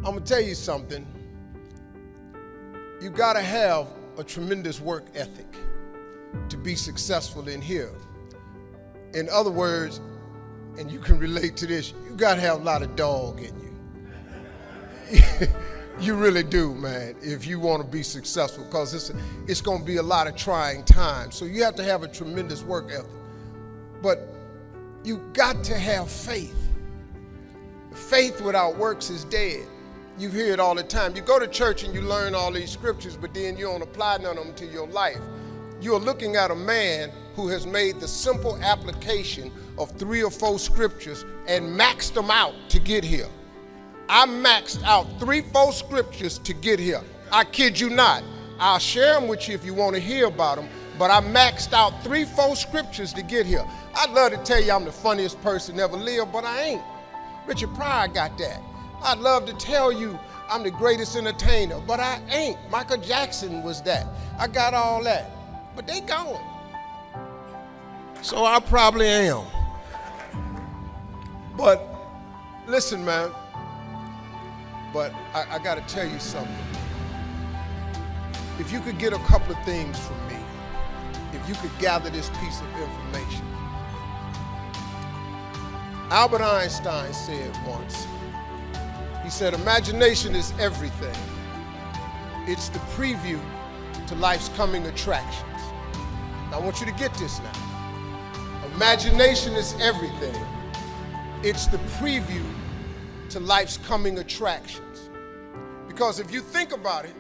I'm gonna tell you something. You gotta have a tremendous work ethic to be successful in here. In other words, and you can relate to this, you gotta have a lot of dog in you. You really do, man, if you want to be successful, because it's going to be a lot of trying times. So you have to have a tremendous work ethic. But you got to have faith. Faith without works is dead. You hear it all the time. You go to church and you learn all these scriptures, but then you don't apply none of them to your life. You're looking at a man who has made the simple application of 3 or 4 scriptures and maxed them out to get here. I maxed out 3, 4 scriptures to get here. I kid you not. I'll share them with you if you want to hear about them, but I maxed out 3, 4 scriptures to get here. I'd love to tell you I'm the funniest person ever lived, but I ain't. Richard Pryor got that. I'd love to tell you I'm the greatest entertainer, but I ain't. Michael Jackson was that. I got all that, but they gone. So I probably am. But listen, man. But I got to tell you something. If you could get a couple of things from me, if you could gather this piece of information. Albert Einstein said once, he said, imagination is everything. It's the preview to life's coming attractions. Now, I want you to get this now. Imagination is everything. It's the preview to life's coming attractions. Because if you think about it,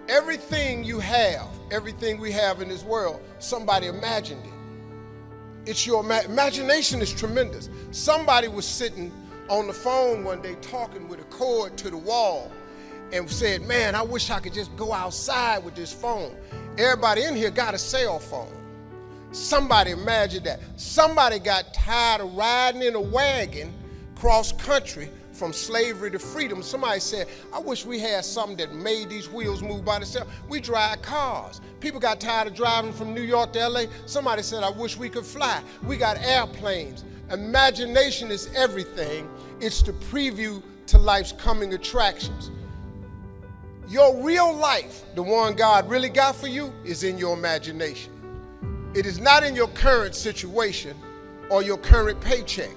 everything you have, everything we have in this world, somebody imagined it. It's your imagination is tremendous. Somebody was sitting on the phone one day talking with a cord to the wall and said, man, I wish I could just go outside with this phone. Everybody in here got a cell phone. Somebody imagined that. Somebody got tired of riding in a wagon cross country from slavery to freedom. Somebody said, I wish we had something that made these wheels move by themselves. We drive cars. People got tired of driving from New York to LA. Somebody said, I wish we could fly. We got airplanes. Imagination is everything. It's the preview to life's coming attractions. Your real life, the one God really got for you, is in your imagination. It is not in your current situation or your current paycheck.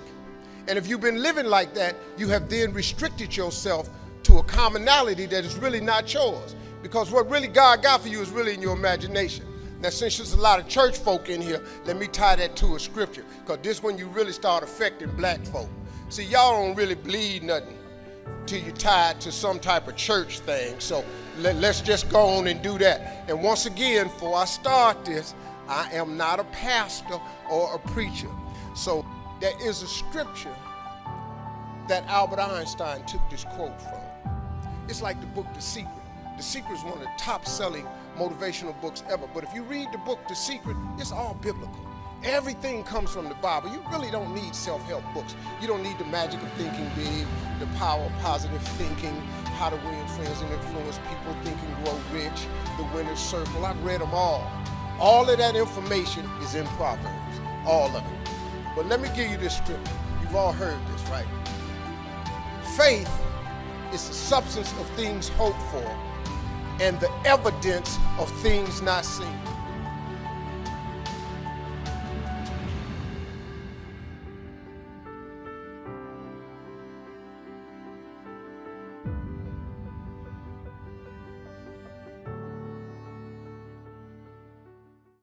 And if you've been living like that, you have then restricted yourself to a commonality that is really not yours. Because what really God got for you is really in your imagination. Now, since there's a lot of church folk in here, let me tie that to a scripture. Because this one you really start affecting black folk. See, y'all don't really bleed nothing till you tie it to some type of church thing. So let's just go on and do that. And once again, before I start this, I am not a pastor or a preacher. So there is a scripture that Albert Einstein took this quote from. It's like the book The Secret. The Secret is one of the top-selling motivational books ever. But if you read the book The Secret, it's all biblical. Everything comes from the Bible. You really don't need self-help books. You don't need the magic of thinking big, the power of positive thinking, how to win friends and influence people, think and grow rich, the winner's circle. I've read them all. All of that information is in Proverbs, all of it. But let me give you this scripture. You've all heard this, right? Faith is the substance of things hoped for and the evidence of things not seen.